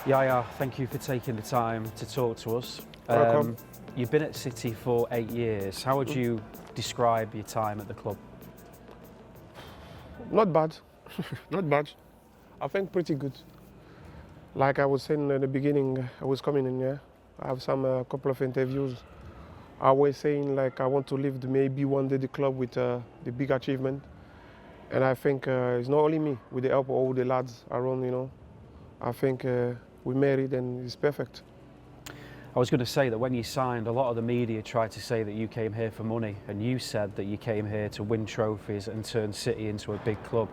Yaya, thank you for taking the time to talk to us. Welcome. You've been at City for 8 years. How would you describe your time at the club? Not bad, not bad. I think pretty good. Like I was saying at the beginning, I was coming in here. I have some couple of interviews. I was saying like I want to leave maybe one day the club with the big achievement. And I think it's not only me, with the help of all the lads around, you know. I think we married and it's perfect. I was going to say that when you signed, a lot of the media tried to say that you came here for money, and you said that you came here to win trophies and turn City into a big club.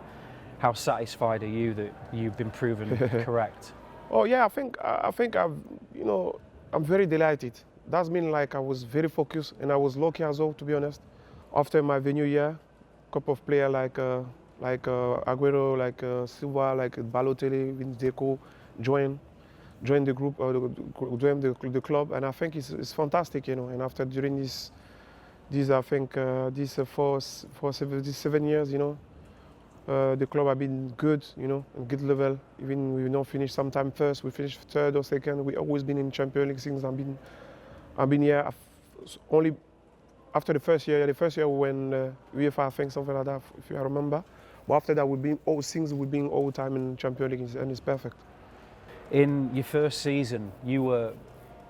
How satisfied are you that you've been proven correct? Oh yeah, I think I've, you know, I'm very delighted. That's mean like I was very focused and I was lucky as well, to be honest. After my venue year, couple of players like Aguero, like Silva, like Balotelli, Vince Deco, join the group, join the club, and I think it's fantastic, you know. And after during these I think these 7 years, you know, the club have been good, you know, and good level. Even we not finished sometime first, we finished third or second. We always been in Champions League since I've been here. Only after the first year when UEFA, I think something like that, if you remember. But after that, we've been all the time in Champions League, and it's perfect. In your first season, you were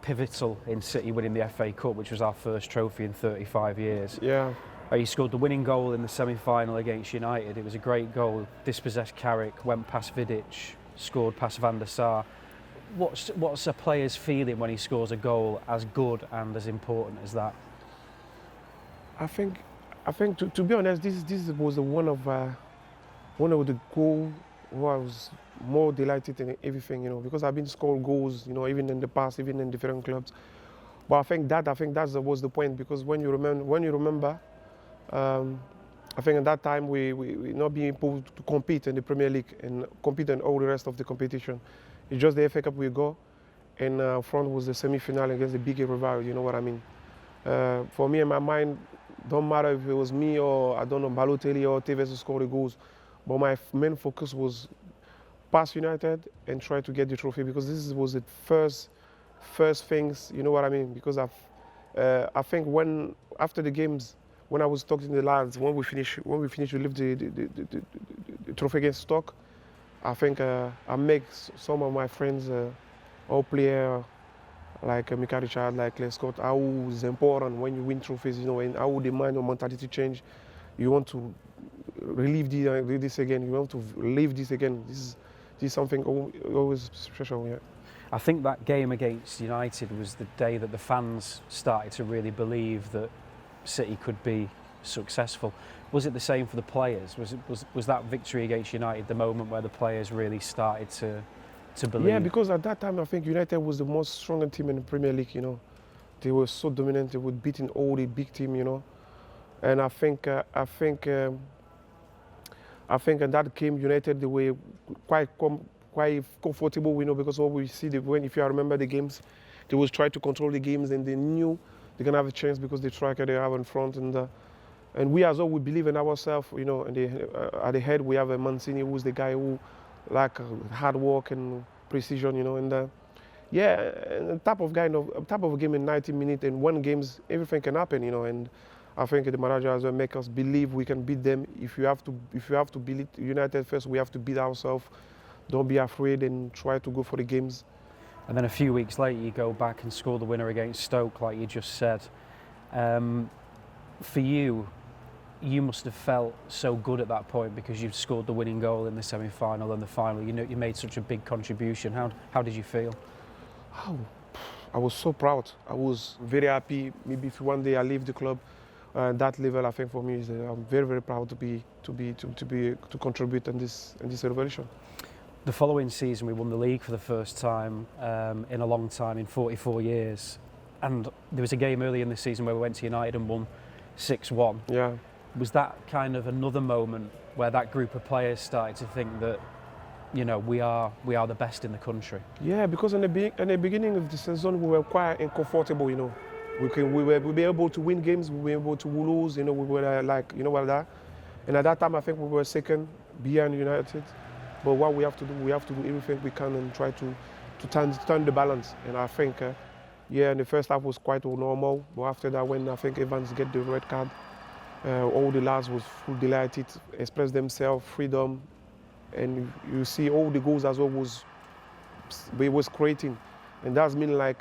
pivotal in City winning the FA Cup, which was our first trophy in 35 years. Yeah. You scored the winning goal in the semi-final against United. It was a great goal. Dispossessed Carrick, went past Vidic, scored past Van der Sar. What's a player's feeling when he scores a goal as good and as important as that? I think to be honest, this was one of the goals where I was more delighted in everything, you know, because I've been scoring goals, you know, even in the past, even in different clubs. But I think that was the point, because when you remember, I think at that time we not being able to compete in the Premier League and compete in all the rest of the competition. It's just the FA Cup we go, and front was the semi-final against the big rival. You know what I mean? For me, in my mind, don't matter if it was me or I don't know Balotelli or Tevez who scored the goals, but my main focus was pass United and try to get the trophy, because this was the first things. You know what I mean? Because I think after the games, when I was talking to the lads, when we finish to lift the trophy against Stoke, I think I make some of my friends all player like Mika Richard, like Les Scott, how it's important when you win trophies, you know, and how the mind or mentality change. You want to relive this again. You want to live this again. This is something always special. Yeah. I think that game against United was the day that the fans started to really believe that City could be successful. Was it the same for the players? Was that victory against United the moment where the players really started to believe? Yeah, because at that time I think United was the most strongest team in the Premier League. You know, they were so dominant. They were beating all the big team. You know, and I think in that game United they were quite comfortable. You know, because what we see if you remember the games, they was trying to control the games, and they knew they're gonna have a chance because the striker they have in front, and we as well, we believe in ourselves, you know. And at the head we have a Mancini, who's the guy who like hard work and precision, you know. And yeah, and type of a game in 90 minutes and one games, everything can happen, you know. And I think the manager as well make us believe we can beat them. If you have to beat United first, we have to beat ourselves. Don't be afraid and try to go for the games. And then a few weeks later, you go back and score the winner against Stoke, like you just said. For you, you must have felt so good at that point because you'd scored the winning goal in the semi-final and the final. You know, you made such a big contribution. How did you feel? Oh, I was so proud. I was very happy. Maybe if one day I leave the club, that level, I think for me is I'm very, very proud to contribute in this revolution. The following season, we won the league for the first time in a long time, in 44 years. And there was a game early in the season where we went to United and won 6-1. Yeah. Was that kind of another moment where that group of players started to think that, you know, we are the best in the country? Yeah, because in the beginning of the season, we were quite uncomfortable, you know. We were able to win games, we were able to lose, you know, we were like, you know what that. And at that time, I think we were second behind United. But what we have to do everything we can and try to turn the balance. And I think, yeah, in the first half was quite normal, but after that, when I think Evans get the red card, all the lads was full delighted, express themselves, freedom, and you see all the goals as well was creating, and that's mean like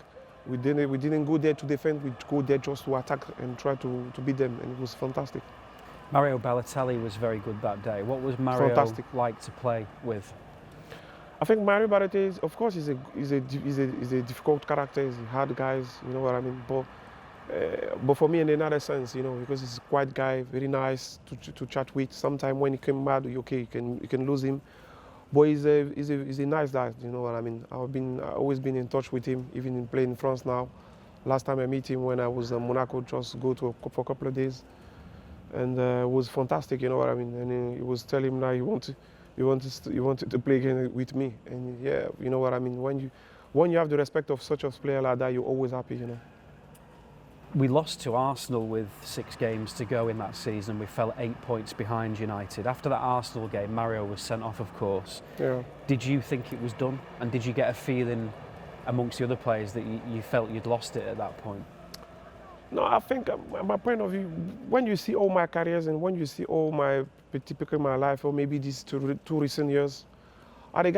we didn't go there to defend, we go there just to attack and try to beat them, and it was fantastic. Mario Balotelli was very good that day. What was Mario like to play with? I think Mario Balotelli, of course, is a difficult character. He's a hard guy, you know what I mean. But for me, in another sense, you know, because he's a quiet guy, very nice to chat with. Sometimes when he came mad, okay, you can lose him. But he's a nice guy, you know what I mean. I've always been in touch with him, even in playing in France now. Last time I met him when I was in Monaco, just go for a couple of days, and it was fantastic, you know what I mean. And he was telling me now he wanted to play again with me, and yeah, you know what I mean. When you have the respect of such a player like that, you're always happy, you know. We lost to Arsenal with 6 games to go in that season. We fell 8 points behind United. After that Arsenal game, Mario was sent off, of course. Yeah. Did you think it was done? And did you get a feeling amongst the other players that you felt you'd lost it at that point? No, I think my point of view, when you see all my careers and when you see all my, typically my life, or maybe these two recent years, are the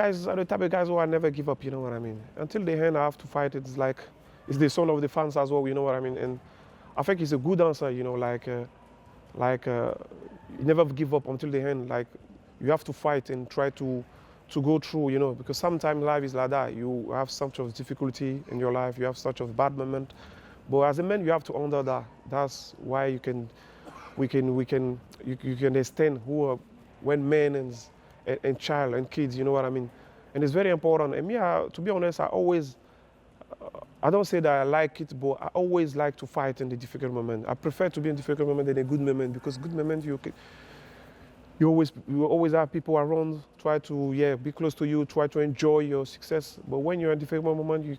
type of guys who I never give up, you know what I mean? Until the end, I have to fight. It's like, it's the son of the fans as well, you know what I mean? And I think it's a good answer, you know, you never give up until the end. Like, you have to fight and try to go through, you know, because sometimes life is like that. You have such a difficulty in your life, you have such a bad moment. But as a man, you have to under that. That's why you can understand who are, when men and child and kids, you know what I mean? And it's very important. And me, to be honest, I don't say that I like it, but I always like to fight in the difficult moment. I prefer to be in difficult moment than a good moment, because good moment you always have people around, try to be close to you, try to enjoy your success. But when you're in a difficult moment, you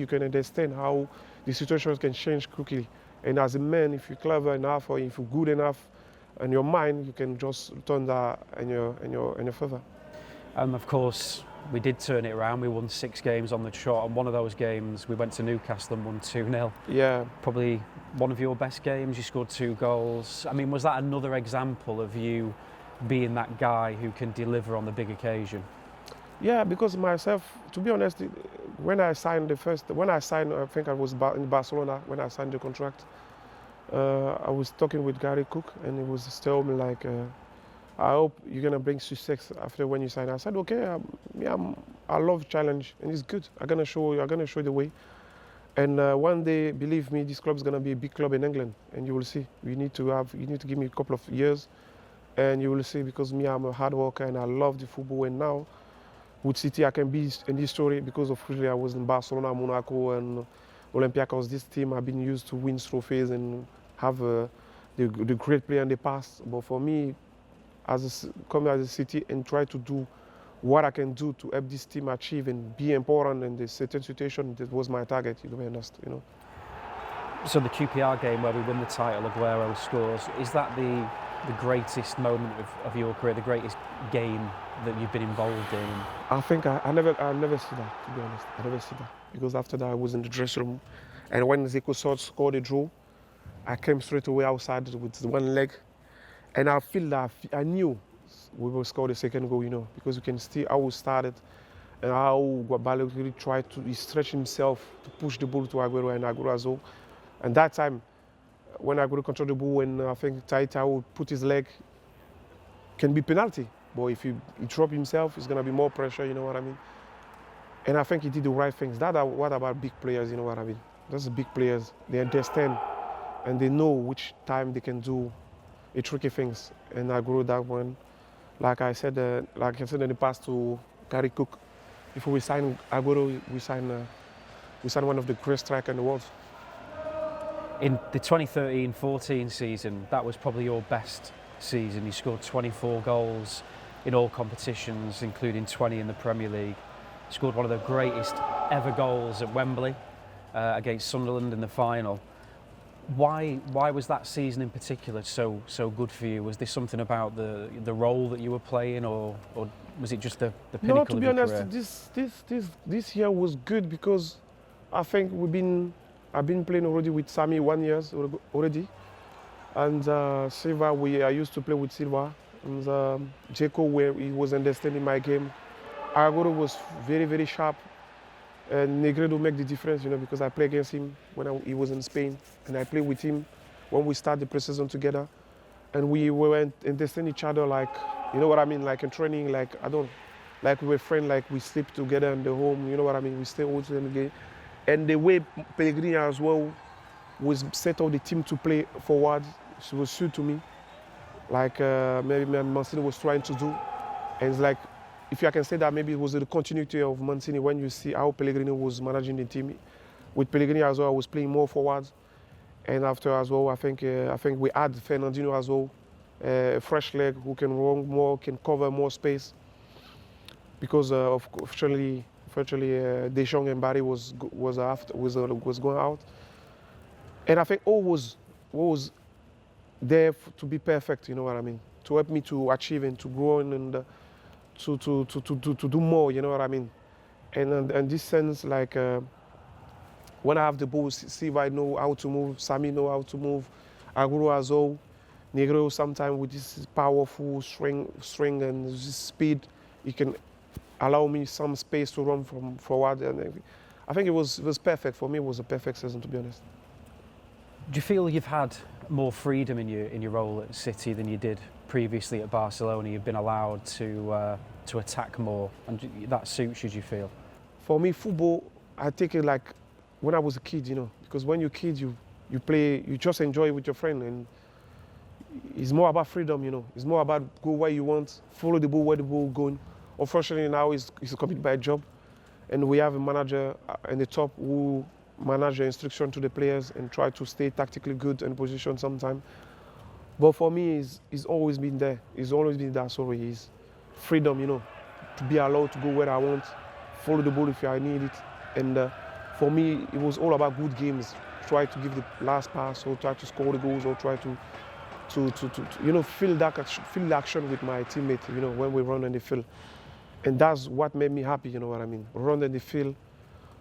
can understand how the situations can change quickly. And as a man, if you're clever enough or if you're good enough in your mind, you can just turn that in your favor. Of course, we did turn it around. We won 6 games on the trot, and one of those games we went to Newcastle and won 2-0. Yeah. Probably one of your best games. You scored 2 goals. I mean, was that another example of you being that guy who can deliver on the big occasion? Yeah, because myself, to be honest, when I signed, I think I was in Barcelona when I signed the contract. I was talking with Gary Cook, and he was telling me like, I hope you're gonna bring success after when you sign. I said, okay, I love challenge, and it's good. I'm gonna show you the way. And one day, believe me, this club is gonna be a big club in England, and you will see. You need to give me a couple of years, and you will see. Because me, I'm a hard worker, and I love the football. And now, with City, I can be in this story because of really I was in Barcelona, Monaco, and Olympiacos. This team I've been used to win trophies and have the great player in the past. But for me, come as a City and try to do what I can do to help this team achieve and be important in this certain situation, that was my target, to be honest, you know. So the QPR game where we win the title, Aguero scores, is that the greatest moment of your career, the greatest game that you've been involved in? I think I never see that, to be honest. I never see that. Because after that I was in the dressing room, and when Zico scored the draw, I came straight away outside with one leg, and I feel that I knew we will score the second goal, you know, because you can see how we started and how Balotelli really tried to stretch himself to push the ball to Aguero, and Aguero as well. And that time, when Aguero controlled the ball, and I think Taita would put his leg, can be penalty. But if he drop himself, it's gonna be more pressure, you know what I mean? And I think he did the right things. What about big players, you know what I mean? Those big players, they understand and they know which time they can do the tricky things. And I grew that one. Like I said in the past to Gary Cook, before we signed Aguero, we signed one of the greatest strikers in the world. In the 2013-14 season, that was probably your best season. You scored 24 goals in all competitions, including 20 in the Premier League. Scored one of the greatest ever goals at Wembley against Sunderland in the final. Why was that season in particular so good for you? Was there something about the role that you were playing, or was it just the pinnacle No, to of be your honest, career? this year was good because I think I've been playing already with Sammy 1 year already, and Silva, I used to play with Silva, and Jaco, where he was understanding my game. Aguero was very, very sharp, and Negredo make the difference, because I play against him when he was in Spain, and I play with him when we start the preseason together, and we were understanding each other like, you know what I mean, like in training, like like we were friends, like we sleep together in the home, you know what I mean, we stay all together again. And the way Pellegrini as well was set up the team to play forward, it was suited to me, like maybe Mancini was trying to do. And it's like, if I can say that, maybe it was the continuity of Mancini when you see how Pellegrini was managing the team. With Pellegrini as well, I was playing more forward. And after as well, I think we add Fernandinho as well, a fresh leg who can run more, can cover more space. Because fortunately, De Jong and Barry was going out. And I think all was there to be perfect, you know what I mean? To help me to achieve and to grow and to do more, you know what I mean? And in this sense, like when I have the ball, Silva I know how to move, Sammy know how to move, Aguero as well, Negro sometimes with this powerful string and this speed, he can allow me some space to run from forward. And I think it was perfect. For me, it was a perfect season, to be honest. Do you feel you've had more freedom in your role at City than you did previously at Barcelona? You've been allowed to attack more, and that suits you, do you feel? For me, football, I take it like when I was a kid, because when you're a kid, you play, you just enjoy it with your friend, and it's more about freedom, It's more about go where you want, follow the ball where the ball going. Unfortunately, now it's committed by a job, and we have a manager in the top who manage the instruction to the players and try to stay tactically good in position sometimes. But for me, it's always been there. It's always been that, sorry. It's freedom, to be allowed to go where I want, follow the ball if I need it. And for me, it was all about good games. Try to give the last pass, or try to score the goals, or try to feel the action with my teammate, when we run on the field. And that's what made me happy, you know what I mean? Run on the field,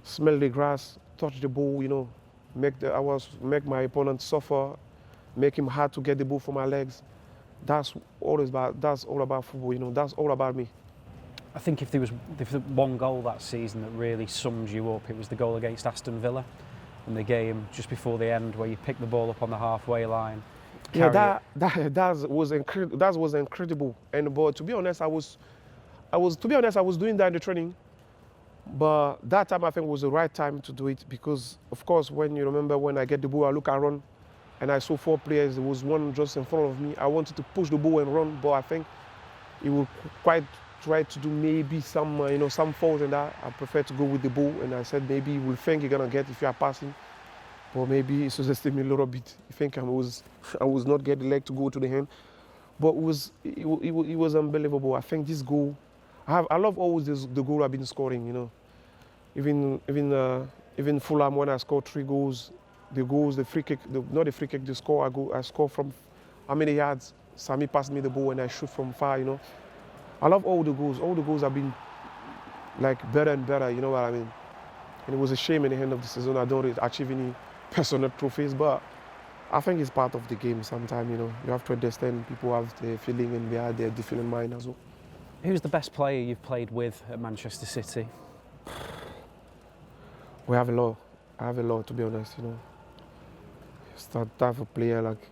smell the grass, touch the ball, make my opponent suffer, make him hard to get the ball from my legs. That's all about football, that's all about me. I think if there was one goal that season that really sums you up, it was the goal against Aston Villa in the game just before the end, where you picked the ball up on the halfway line. Yeah, that was incredible. And but to be honest, I was doing that in the training. But that time I think was the right time to do it, because of course when you remember when I get the ball, I look around and I saw 4 players. There was one just in front of me. I wanted to push the ball and run, but I think he would quite try to do maybe some fault in that. I prefer to go with the ball, and I said maybe he will think you're gonna get if you are passing, but maybe it suggested me a little bit. I think I was not get the leg to go to the hand, but it was unbelievable. I think this goal, I love always the goal I've been scoring, Even Fulham, when I scored 3 goals, the free kick, not the free kick, the score, I score from how many yards? Sammy passed me the ball and I shoot from far, I love all the goals. All the goals have been like better and better, you know what I mean? And it was a shame in the end of the season I don't achieve any personal trophies, but I think it's part of the game sometimes, You have to understand people have their feeling and they have their different mind as well. Who's the best player you've played with at Manchester City? We have a lot. I have a lot, to be honest, Start type of player like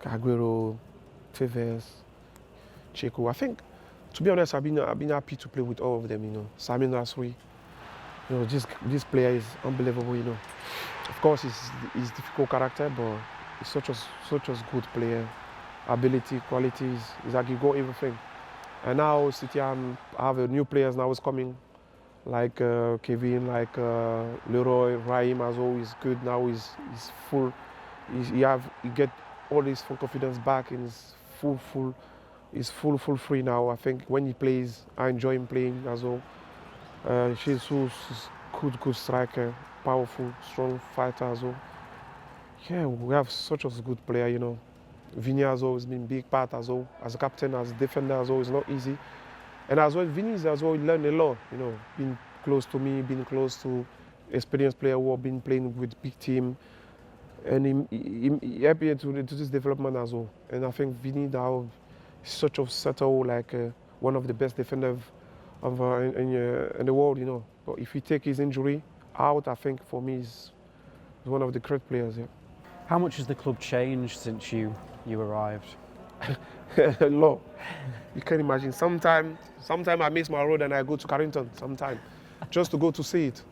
Aguero, Tevez, Checo. I think, to be honest, I've been happy to play with all of them, Sami Nasri. This player is unbelievable, Of course, he's difficult character, but he's such a good player. Ability, qualities, he's like he got everything. And now City, I have new players now is coming, like Kevin, like Leroy, Raheem as well is good now. He's full. He get all his full confidence back, and he's full free now. I think when he plays, I enjoy him playing as well. She's good striker, powerful, strong fighter as well. Yeah, we have such a good player, Vinny as well has been a big part as well. As a captain, as a defender as well, it's not easy. And as well, Vinny's as well learned a lot, you know, being close to me, being close to experienced player who have been playing with big team. And he helped me to this development as well. And I think Vinny now is such a subtle, like one of the best defenders in the world, you know. But if you take his injury out, I think for me he's one of the great players. Yeah. How much has the club changed since you arrived? A lot. You can imagine. Sometime I miss my road and I go to Carrington. Sometime, just to go to see it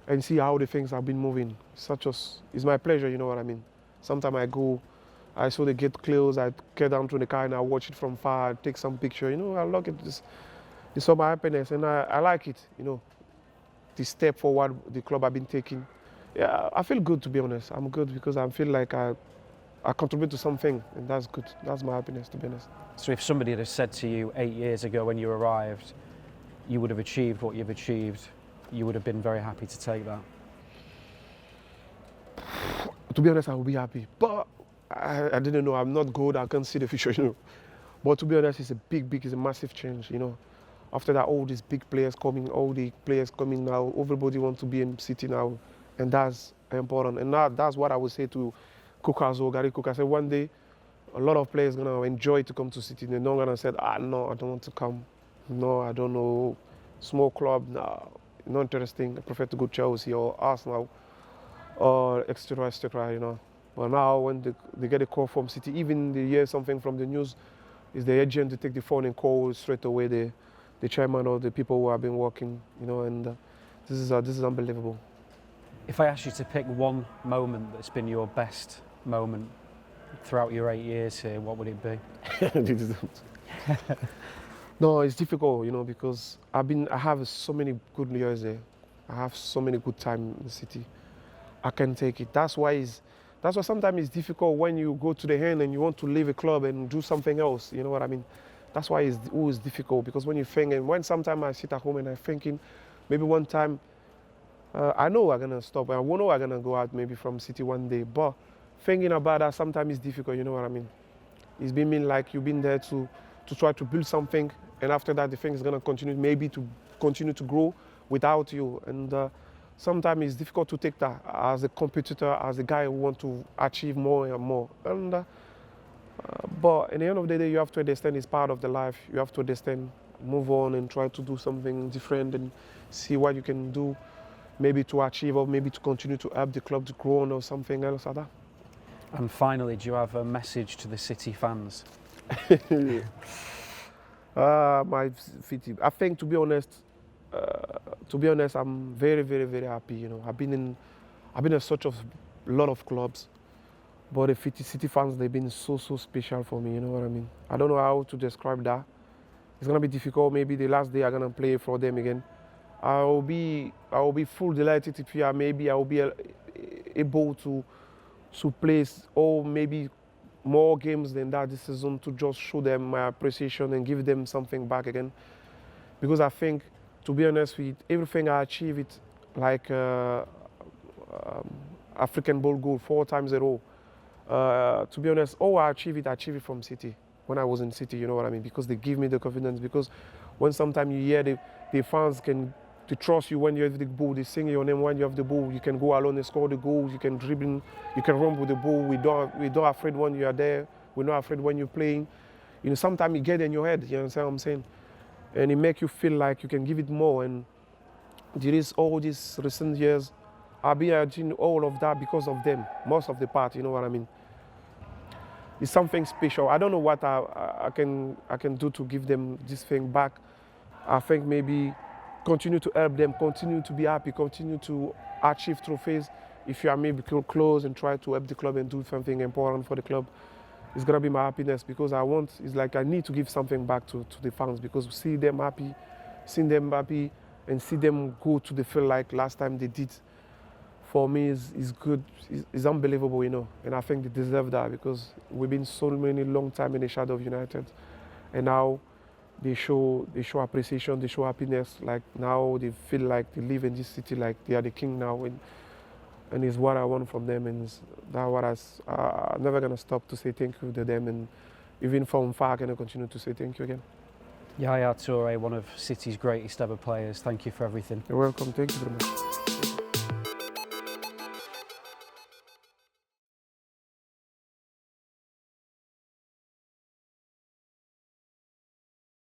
and see how the things have been moving. It's my pleasure. You know what I mean. Sometimes I go, I saw the gate close. I get down to the car and I watch it from far. Take some picture. You know, I look at this. It's all my happiness and I like it. You know, the step forward the club have been taking. Yeah, I feel good, to be honest. I'm good because I feel like I contribute to something, and that's good. That's my happiness, to be honest. So if somebody had said to you 8 years ago when you arrived, you would have achieved what you've achieved, you would have been very happy to take that? To be honest, I would be happy. But I didn't know. I'm not good. I can't see the future, you know. But to be honest, it's a massive change, you know. After that, all these big players coming, all the players coming now, everybody wants to be in City now, and that's important. And that's what I would say to Cook as well, Gary Cook. I said one day, a lot of players are going to enjoy to come to City. They're not going to say, no, I don't want to come. No, I don't know. Small club, no, not interesting. I prefer to go Chelsea or Arsenal or etc., you know. But now when they get a call from City, even they hear something from the news, is the agent to take the phone and call straight away the chairman or the people who have been working, you know, and this is unbelievable. If I asked you to pick one moment that's been your best moment throughout your 8 years here, what would it be? No, it's difficult, you know, because I have so many good years there. I have so many good time in the city. I can take it. That's why sometimes it's difficult when you go to the end and you want to leave a club and do something else. You know what I mean? That's why it's always difficult, because when you think, and when sometimes I sit at home and I'm thinking, maybe one time, I know I'm gonna stop. I know I'm gonna go out maybe from City one day, but thinking about that sometimes it's difficult. You know what I mean? It's been mean like you've been there to try to build something, and after that the thing is gonna continue, maybe to continue to grow without you. And sometimes it's difficult to take that as a competitor, as a guy who wants to achieve more and more. And but at the end of the day, you have to understand it's part of the life. You have to understand, move on and try to do something different and see what you can do, maybe to achieve or maybe to continue to help the club to grow on or something else like that. And finally, do you have a message to the City fans? My City, I think, to be honest, I'm very, very, very happy. You know, I've been in such a lot of clubs, but the City fans, they've been so special for me. You know what I mean? I don't know how to describe that. It's gonna be difficult. Maybe the last day I'm gonna play for them again. I will be full delighted if maybe I will be able to play or maybe more games than that this season, to just show them my appreciation and give them something back again. Because I think, to be honest with everything I achieve, it like African ball goal 4 times in a row. To be honest, I achieve it from City. When I was in City, you know what I mean? Because they give me the confidence. Because when sometimes you hear the fans they trust you when you have the ball, they sing your name when you have the ball. You can go alone and score the goals. You can dribble, you can run with the ball. We don't afraid when you are there. We're not afraid when you're playing. You know, sometimes you get in your head. You understand what I'm saying? And it makes you feel like you can give it more. And there is all these recent years, I've been achieving all of that because of them. Most of the part, you know what I mean? It's something special. I don't know what I can do to give them this thing back. I think maybe continue to help them, continue to be happy, continue to achieve trophies. If you are maybe close and try to help the club and do something important for the club, it's gonna be my happiness, because it's like I need to give something back to the fans, because seeing them happy and see them go to the field like last time they did, for me is good, is unbelievable, you know. And I think they deserve that, because we've been so many long time in the shadow of United, and now they show appreciation, they show happiness. Like now they feel like they live in this city like they are the king now, and it's what I want from them, and that's what I'm never gonna stop to say thank you to them, and even from far I'm gonna continue to say thank you again. Yaya Touré, one of City's greatest ever players, thank you for everything. You're welcome. Thank you very much.